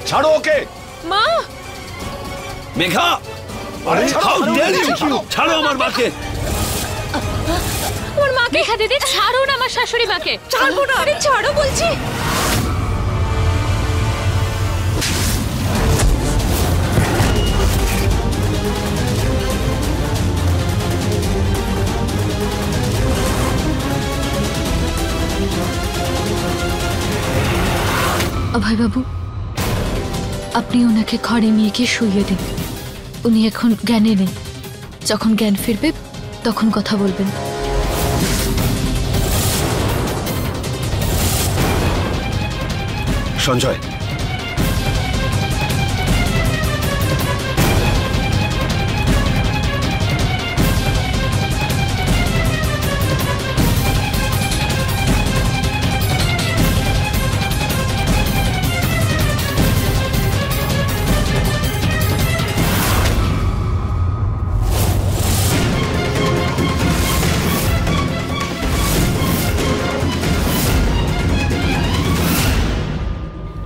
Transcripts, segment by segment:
ছাড়ো ওকে। মা! মেঘা, আরে ছাড়ো আমার মাকে। ওর মাকে। মেঘা দিদি, ছাড়ো না আমার শাশুড়ি মাকে। ছাড়বো না। আরে ছাড়ো বলছি। অভয় বাবু, আপনি ওনাকে ঘরে নিয়ে গিয়ে শুইয়ে দিন। উনি এখন জ্ঞানে নেই, যখন জ্ঞান ফিরবে তখন কথা বলবেন। সঞ্জয়,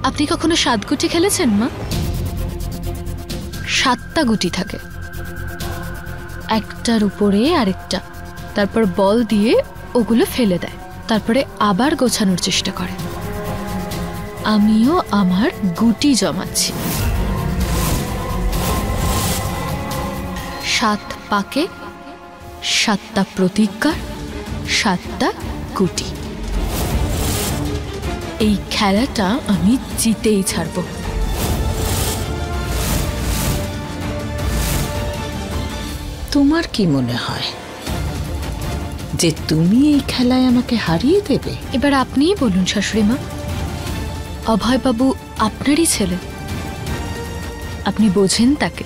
আপনি কখনো 7 গুটি খেলেছেন মা? 7টা গুটি থাকে, একটার উপরে আরেকটা, তারপর বল দিয়ে ওগুলো ফেলে দেয়, তারপরে আবার গোছানোর চেষ্টা করে। আমিও আমার গুটি জমাচ্ছি। 7 পাকে 7টা প্রতিজ্ঞার 7টা গুটি। এই খেলাটা আমি জিতেই ছাড়ব। তোমার কি মনে হয় যে তুমি এই খেলায় আমাকে হারিয়ে দেবে? এবার আপনিই বলুন শাশুড়ি মা, অভয়বাবু আপনারই ছেলে, আপনি বোঝেন তাকে।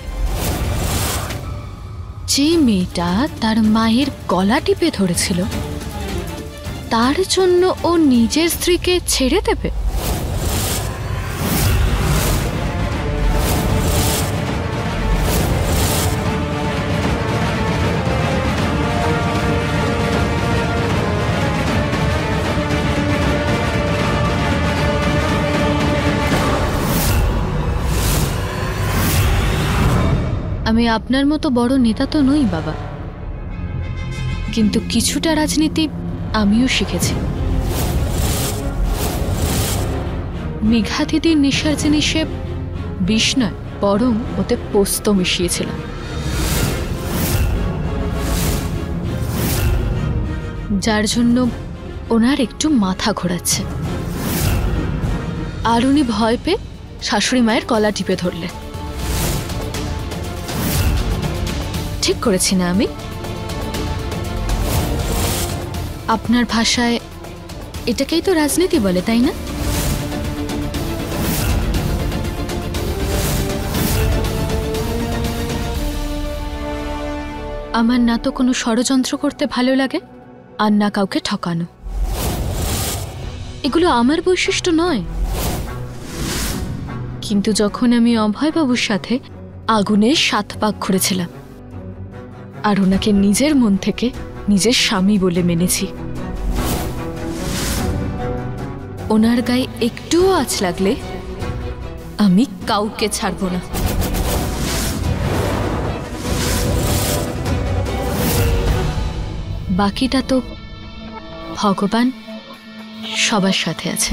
যে মেয়েটা তার মায়ের গলা টিপে ধরেছিল, তার জন্য ও নিজের স্ত্রীকে ছেড়ে দেবে? আমি আপনার মতো বড় নেতা তো নই বাবা, কিন্তু কিছুটা রাজনীতি আমিও শিখেছি। মেঘা দিদির নেশার জিনিসে বিষ নয়, বরং ওতে পোস্ত মিশিয়েছিলাম। যার জন্য ওনার একটু মাথা ঘোরাচ্ছে, আর উনি ভয় পেয়ে শাশুড়ি মায়ের গলা টিপে ধরলেন। ঠিক করেছি না আমি? আপনার ভাষায় এটাকেই তো রাজনীতি বলে, তাই না? আমার না তো কোনো ষড়যন্ত্র করতে ভালো লাগে, আর না কাউকে ঠকানো। এগুলো আমার বৈশিষ্ট্য নয়। কিন্তু যখন আমি অভয়বাবুর সাথে আগুনের 7 পাক ঘুরেছিলাম, আর ওনাকে নিজের মন থেকে নিজের স্বামী বলে মেনেছি, ওনার গায়ে একটুও আঁচ লাগলে আমি কাউকে ছাড়ব না। বাকিটা তো ভগবান সবার সাথে আছে।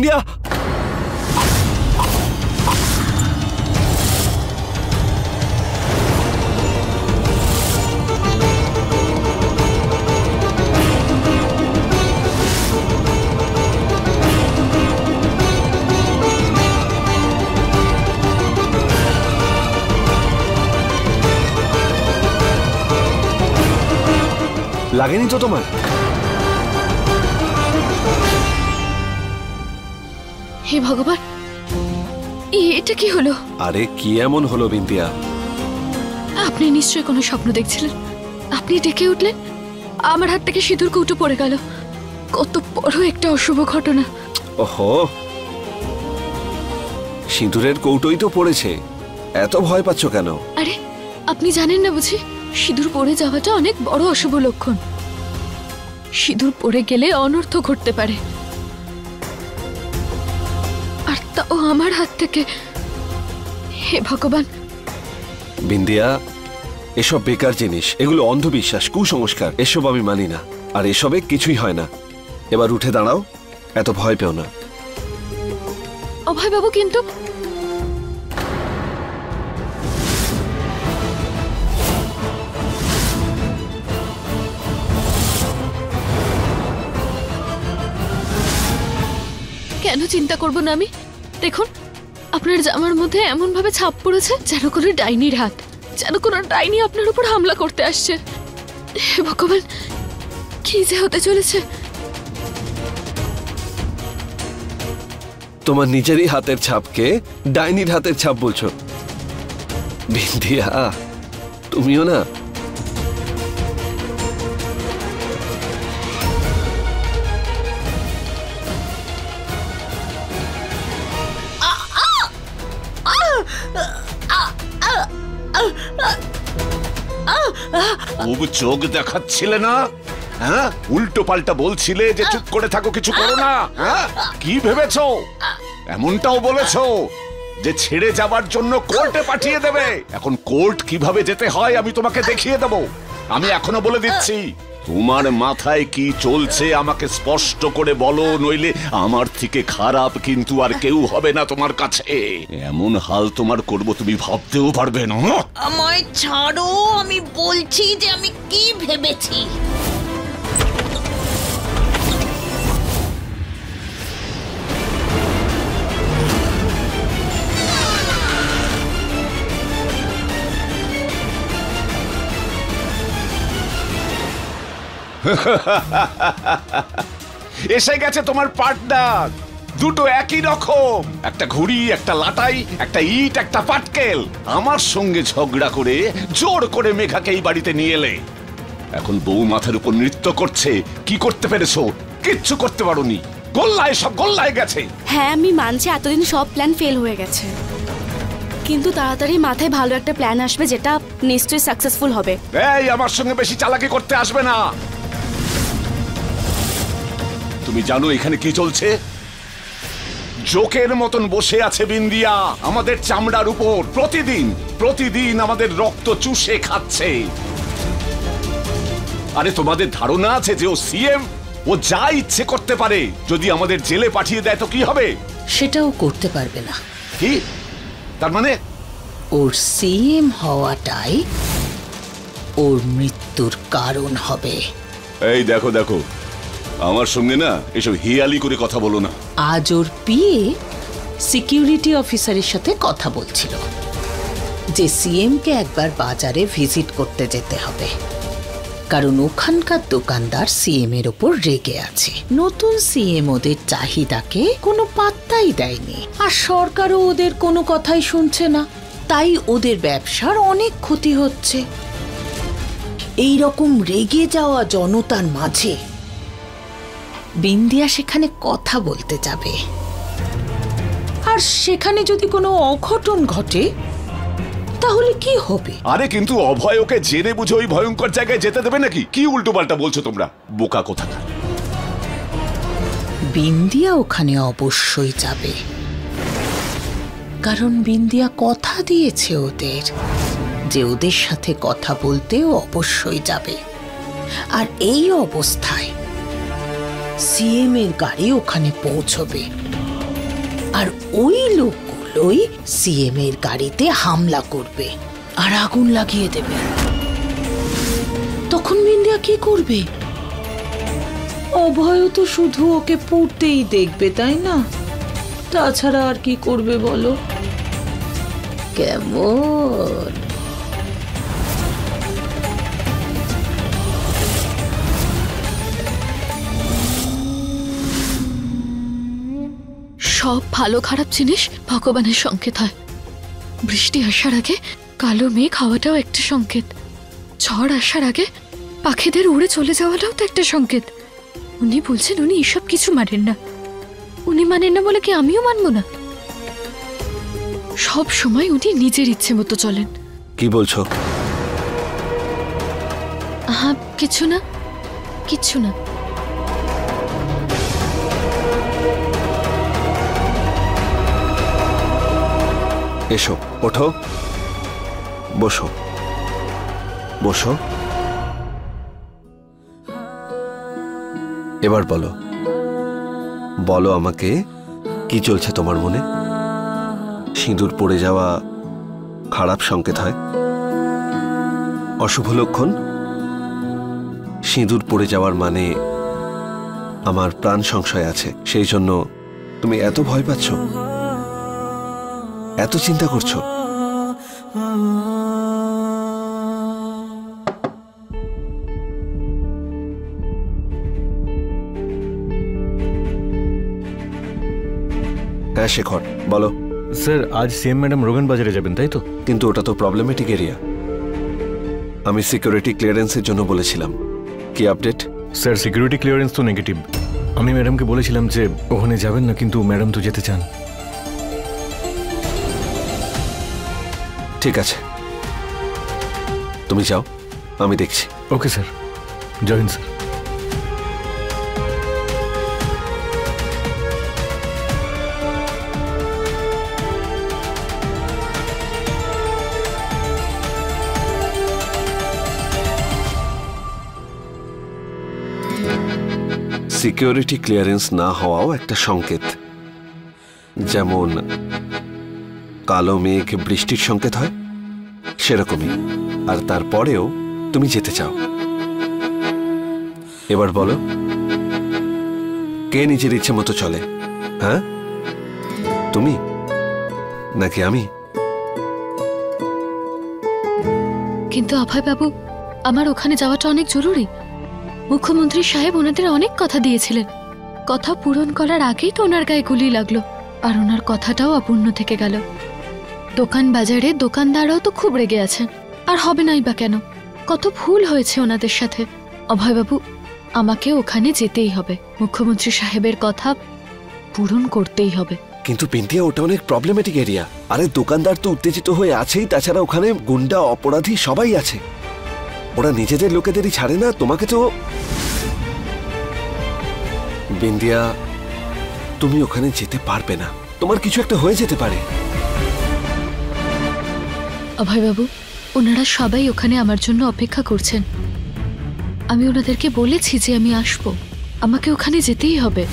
বিন্দিয়া, লাগেনি তো তোমার? হে ভগবান, এটা কি হলো? আরে কি এমন হলো বিন্দিয়া? আপনি নিশ্চয়ই কোনো স্বপ্ন দেখছিলেন। আপনি ডেকে উঠলেন, আমার হাত থেকে সিঁদুর কৌটো পড়ে গেল। কত বড় একটা অশুভ ঘটনা। ওহো, সিঁদুরের কৌটোই তো পড়েছে, এত ভয় পাচ্ছ কেন? আরে আপনি জানেন না বুঝি, সিঁদুর পড়ে যাওয়াটা অনেক বড় অশুভ লক্ষণ। সিঁদুর পড়ে গেলে অনর্থ ঘটতে পারে, আর তাও আমার হাত থেকে। হে ভগবান। বিন্দিয়া, এসব বেকার জিনিস, এগুলো অন্ধবিশ্বাস, কুসংস্কার, এসব আমি মানি না। আর এসবে কিছুই হয় না। এবার উঠে দাঁড়াও, এত ভয় পেও না। অভয় বাবু, কিন্তু কেন চিন্তা করব না আমি? দেখুন, আপনার জামার মধ্যে এমন ভাবে ছাপ পড়েছে যেন কোনো ডাইনির হাত, যেন কোনো ডাইনি আপনার উপর হামলা করতে আসছে। হে ভগবান, কি যে হতে চলেছে। তোমার নিজেরই হাতের ছাপকে ডাইনির হাতের ছাপ বলছো? বিন্দিয়া, তুমিও না। খুব চোখ দেখাচ্ছিলে না? হ্যাঁ, উল্টো পাল্টা বলছিলে যে চুপ করে থাকো, কিছু করো না। হ্যাঁ, কি ভেবেছো? এমনটাও বলেছো যে ছেড়ে যাবার জন্য কোর্টে পাঠিয়ে দেবে। এখন কোর্ট কিভাবে যেতে হয় আমি তোমাকে দেখিয়ে দেব। আমি এখনো বলে দিচ্ছি, তোমার মাথায় কি চলছে আমাকে স্পষ্ট করে বলো, নইলে আমার থেকে খারাপ কিন্তু আর কেউ হবে না তোমার কাছে। এমন হাল তোমার করব তুমি ভাবতেও পারবে না। আমায় ছাড়ো, আমি বলছি যে আমি কি ভেবেছি। এসে গেছে তোমার পার্টনার, দুটো একই রকম, একটা ঘুড়ি, একটা লাটাই, একটা ইট, একটা পাটকেল। আমার সঙ্গে ঝগড়া করে জোর করে মেঘাকে এই বাড়িতে নিয়ে এলে। এখন বউ মাথার উপর নৃত্য করছে। কি করতে পেরেছো? কিচ্ছু করতে পারোনি। গোল্লায় সব গোল্লায় গেছে। হ্যাঁ, আমি মানছি এতদিন সব প্ল্যান ফেল হয়ে গেছে, কিন্তু তাড়াতাড়ি মাথায় ভালো একটা প্ল্যান আসবে যেটা নিশ্চয়ই সাকসেসফুল হবে। এই, আমার সঙ্গে বেশি চালাকি করতে আসবে না। তুমি জানো এখানে কি চলছে? জোকের মতন বসে আছে বিন্দিয়া আমাদের চামড়ার উপর। প্রতিদিন আমাদের রক্ত চুষে খাচ্ছে। আরে তোমাদের ধারণা আছে যে ও সিএম, ও যা ইচ্ছে করতে পারে। যদি আমাদের জেলে পাঠিয়ে দেয় তো কি হবে? সেটাও করতে পারবে না। কি তার মানে? ওর সিএম হওয়াটাই ওর মৃত্যুর কারণ হবে। এই দেখো দেখো, আমার সঙ্গে না এসব হিয়ালি করে কথা বলো না। আজ ওর পিএ সিকিউরিটি অফিসারের সাথে কথা বলছিল যে সিএম কে একবার বাজারে ভিজিট করতে যেতে হবে, কারণ ওখানকার দোকানদার সিএম এর উপর রেগে আছে। নতুন সিএম ওদের চাহিদাকে কোনো পাত্তাই দেয়নি, আর সরকারও ওদের কোনো কথাই শুনছে না। তাই ওদের ব্যবসার অনেক ক্ষতি হচ্ছে। এই রকম রেগে যাওয়া জনতার মাঝে বিন্দিয়া সেখানে কথা বলতে যাবে, আর সেখানে যদি কোনো অঘটন ঘটে তাহলে কি হবে? আরে কিন্তু অভয় ওকে জেনে বুঝে ওই ভয়ঙ্কর জায়গায় যেতে দেবে নাকি? কি উল্টো পাল্টা বলছো তোমরা, বোকা কোথাকার। বিন্দিয়া ওখানে অবশ্যই যাবে, কারণ বিন্দিয়া কথা দিয়েছে ওদের যে ওদের সাথে কথা বলতেও অবশ্যই যাবে। আর এই অবস্থায় সিএম এর গাড়ি ওখানে পৌঁছবে। আর ওই লোকগুলোই সিএম এর গাড়িতে হামলা করবে আর আগুন লাগিয়ে দেবে। তখন বিন্দিয়া কি করবে? অভয় তো শুধু ওকে পড়তেই দেখবে, তাই না? তাছাড়া আর কি করবে বলো? কেমন? সব ভালো খারাপ জিনিস ভগবানের সংকেত হয়। বৃষ্টি আসার আগে কালো মেঘ হওয়াটাও একটা সংকেত, ঝড় আসার আগে পাখিদের উড়ে চলে যাওয়াটাও তো একটা সংকেত। উনি বলছেন উনি এসব কিছু মানেন না। উনি মানেন না বলে কি আমিও মানবো না? সব সময় উনি নিজের ইচ্ছে মতো চলেন। কি বলছো? হ্যাঁ, কিছু না, কিচ্ছু না। এসো, ওঠো, বসো বসো। এবার বলো বলো আমাকে, কি চলছে তোমার মনে? সিঁদুর পড়ে যাওয়া খারাপ সংকেত হয়, অশুভ লক্ষণ। সিঁদুর পড়ে যাওয়ার মানে আমার প্রাণ সংশয় আছে, সেই জন্য তুমি এত ভয় পাচ্ছ, এত চিন্তা করছো। হ্যাঁ শেখর, বলো। স্যার, আজ সিএম ম্যাডাম রোগান বাজারে যাবেন, তাই তো? কিন্তু ওটা তো প্রবলেমেটিক এরিয়া। আমি সিকিউরিটি ক্লিয়ারেন্সের জন্য বলেছিলাম। কি আপডেট? স্যার, সিকিউরিটি ক্লিয়ারেন্স তো নেগেটিভ। আমি ম্যাডামকে বলেছিলাম যে ওখানে যাবেন না, কিন্তু ম্যাডাম তো যেতে চান। ঠিক আছে, তুমি যাও, আমি দেখছি। ওকে স্যার, জয় হিন্দ স্যার। সিকিউরিটি ক্লিয়ারেন্স না হওয়াও একটা সংকেত, যেমন কালো মেঘ বৃষ্টির সংকেত হয়, সেরকমই। আর তারপরেও তুমি যেতে চাও। এবার বলো, কে নিজের ইচ্ছে মতো চলে? হ্যাঁ, তুমি নাকি আমি? কিন্তু অভয় বাবু, আমার ওখানে যাওয়াটা অনেক জরুরি। মুখ্যমন্ত্রী সাহেব ওনাদের অনেক কথা দিয়েছিলেন, কথা পূরণ করার আগেই তো ওনার গায়ে গুলি লাগলো, আর ওনার কথাটাও অপূর্ণ থেকে গেল। দোকান বাজারে দোকানদাররাও তো খুব রেগে আছেন, আর হবে নাই বা কেন? কত ভুল হয়েছে ওনাদের সাথে। অভয়বাবু, আমাকে ওখানে যেতেই হবে, মুখ্যমন্ত্রী সাহেবের কথা পূরণ করতেই হবে। কিন্তু পিন্টিয়া, ওটা অনেক প্রবলেমেটিক এরিয়া। আরে দোকানদার তো উত্তেজিত হয়ে আছেই, তাছাড়া ওখানে গুন্ডা অপরাধী সবাই আছে। ওরা নিজেদের লোকেদেরই ছাড়ে না, তোমাকে তো। বিন্দিয়া, তুমি ওখানে যেতে পারবে না, তোমার কিছু একটা হয়ে যেতে পারে। অভয়বাবু, ওনারা সবাই ওখানে আমার জন্য অপেক্ষা করছেন। আমি ওনাদেরকে বলেছি যে আমি আসব, আমাকে ওখানে যেতেই হবে।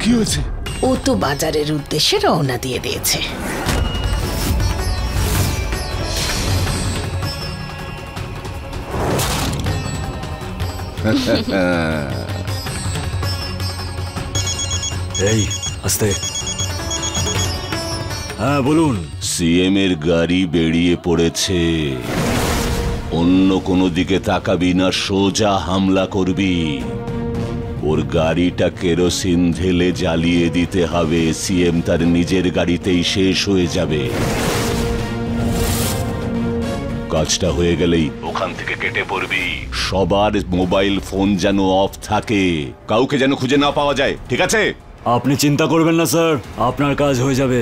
কি হয়েছে? ও তো বাজারের উদ্দেশ্যে রওনা দিয়ে দিয়েছে। এই আস্তে। হ্যাঁ বলুন। সিএম এর গাড়ি বেরিয়ে পড়েছে, অন্য কোনো দিকে তাকাবি না, সোজা হামলা করবি। ওর গাড়িটা কেরোসিন ঢেলে জ্বালিয়ে দিতে হবে, সিএম তার নিজের গাড়িতেই শেষ হয়ে যাবে। কাজটা হয়ে গেলেই ওখান থেকে কেটে পড়বি। সবার মোবাইল ফোন যেন অফ থাকে, কাউকে যেন খুঁজে না পাওয়া যায়, ঠিক আছে? আপনি চিন্তা করবেন না স্যার, আপনার কাজ হয়ে যাবে।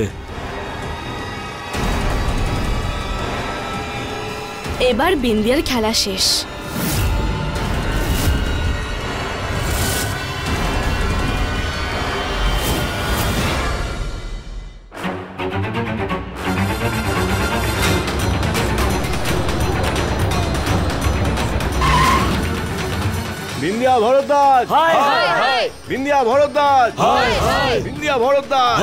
এবার বিন্দিয়ার খেলা শেষ। বিন্দিয়া ভরদ্বাজ, বিন্দিয়া ভরদ্বাজ, বিন্দিয়া ভরদ্বাজ,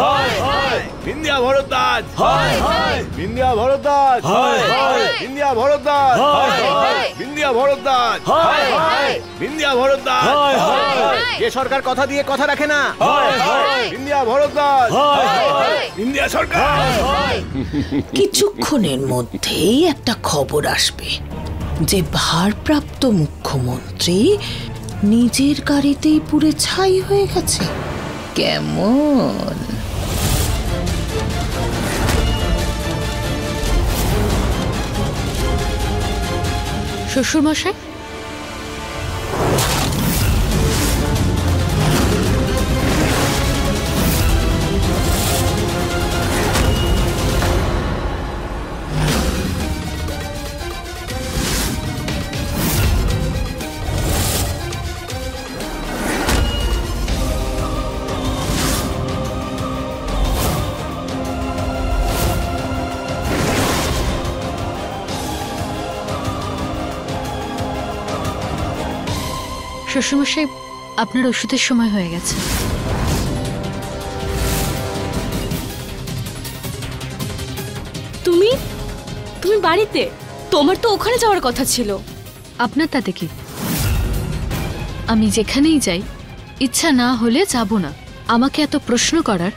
বিন্দিয়া ভরদ্বাজ, বিন্দিয়া ভরদ্বাজ, বিন্দিয়া ভরদ্বাজ, বিন্দিয়া ভরদ্বাজ, বিন্দিয়া ভরদ্বাজ, যে সরকার কথা দিয়ে কথা রাখে না, বিন্দিয়া ভরদ্বাজ, বিন্দিয়া সরকার। কিছুক্ষণের মধ্যেই একটা খবর আসবে যে ভারপ্রাপ্ত মুখ্যমন্ত্রী নিজের গাড়িতেই পুড়ে ছাই হয়ে গেছে। কেমন? শ্বশুর মশাই, শ্বশুরমশাই, আপনার ওষুধের সময় হয়ে গেছে। তুমি তুমি বাড়িতে? তোমার তো ওখানে যাওয়ার কথা ছিল। আপনার তাতে কি? আমি যেখানেই যাই ইচ্ছা না হলে যাব না। আমাকে এত প্রশ্ন করার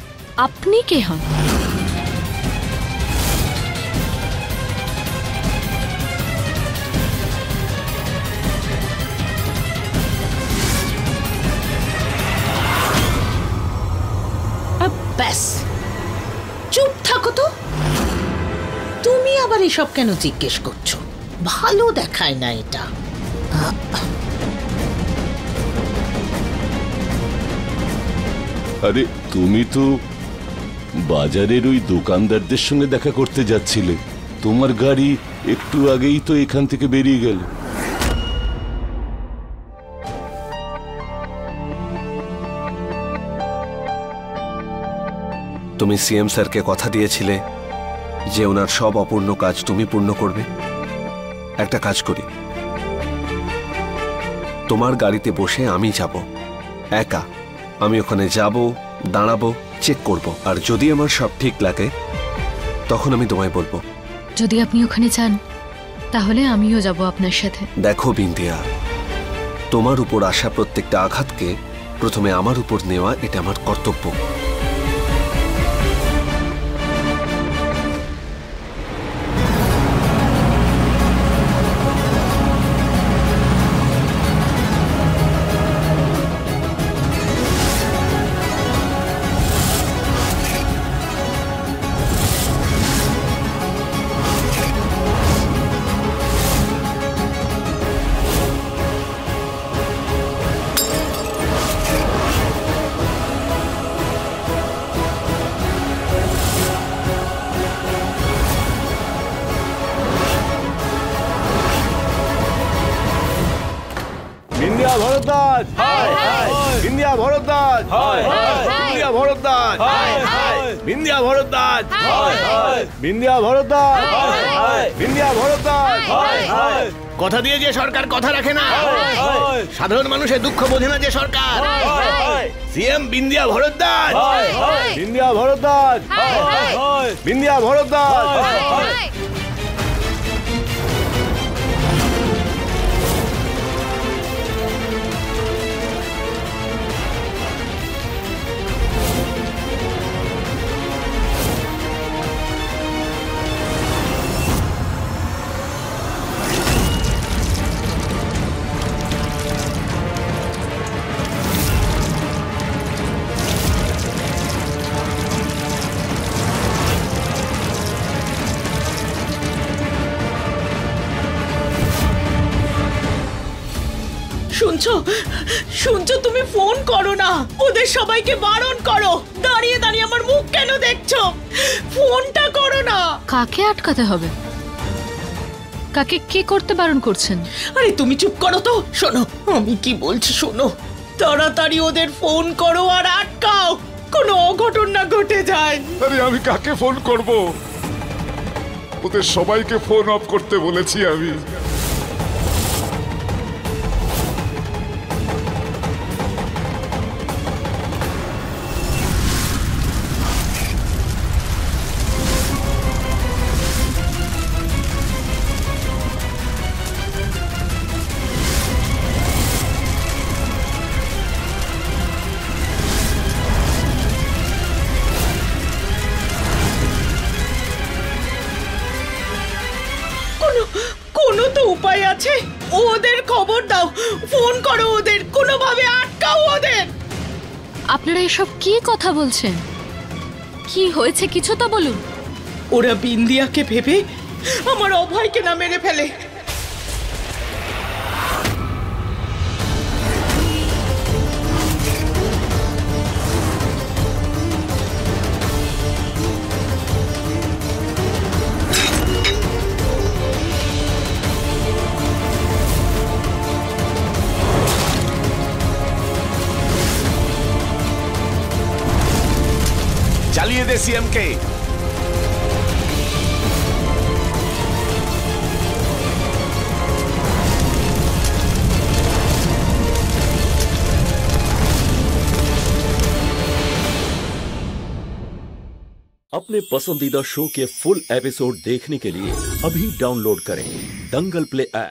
আপনি কে হন? ব্যাস, চুপ থাকো তো। তুমি আবার এসব কেন জিজ্ঞেস করছো? ভালো দেখায় না এটা। আরে তুমি তো বাজারের ওই দোকানদারদের সঙ্গে দেখা করতে যাচ্ছিলে। তোমার গাড়ি একটু আগেই তো এখান থেকে বেরিয়ে গেল। তুমি সিএম স্যারকে কথা দিয়েছিলে যে ওনার সব অপূর্ণ কাজ তুমি পূর্ণ করবে। একটা কাজ করি, তোমার গাড়িতে বসে আমি যাব একা। আমি ওখানে যাব, দাঁড়াবো, চেক করব, আর যদি আমার সব ঠিক লাগে তখন আমি তোমায় বলবো। যদি আপনি ওখানে যান তাহলে আমিও যাব আপনার সাথে। দেখো বিন্দিয়া, তোমার উপর আসা প্রত্যেকটা আঘাতকে প্রথমে আমার উপর নেওয়া এটা আমার কর্তব্য। বিন্দিয়া ভরদ্বাজ, বিন্দিয়া ভরদ্বাজ, বিন্দিয়া ভরদ্বাজ, বিন্দিয়া ভরদ্বাজ, বিন্দিয়া ভরদ্বাজ, বিন্দিয়া ভরদ্বাজ। কথা দিয়ে যে সরকার কথা রাখে না, সাধারণ মানুষের দুঃখ বোঝে না যে সরকার। সিএম বিন্দিয়া ভরদ্বাজ, বিন্দিয়া ভরদ্বাজ, বিন্দিয়া ভরদ্বাজ। শুনছো শুনছো? তুমি ফোন করো না, ওদের সবাইকে বারণ করো। দাঁড়িয়ে দাঁড়িয়ে আমার মুখ কেন দেখছো? ফোনটা করো না। কাকে আটকাতে হবে? কাকে কে করতে বারণ করছেন? আরে তুমি চুপ করো তো। শোনো, আমি কি বলছি শোনো, তাড়াতাড়ি ওদের ফোন করো আর আটকাও, কোনো অঘটন না ঘটে যায়। আরে আমি কাকে ফোন করব? ওদের সবাইকে ফোন অফ করতে বলেছি আমি। কোনো তো উপায় আছে, ওদের খবর দাও, ফোন করো ওদের, কোনোভাবে আটকাও ওদের। আপনারা এসব কি কথা বলছেন? কি হয়েছে কিছু তো বলুন। ওরা বিন্দিয়াকে ভেবে আমার অভয়কে না মেরে ফেলে। চালিয়ে দে সিএমকে। अपने पसंदीदा शो के फुल एपिसोड देखने के लिए अभी डाउनलोड करें दंगल प्ले ऐप।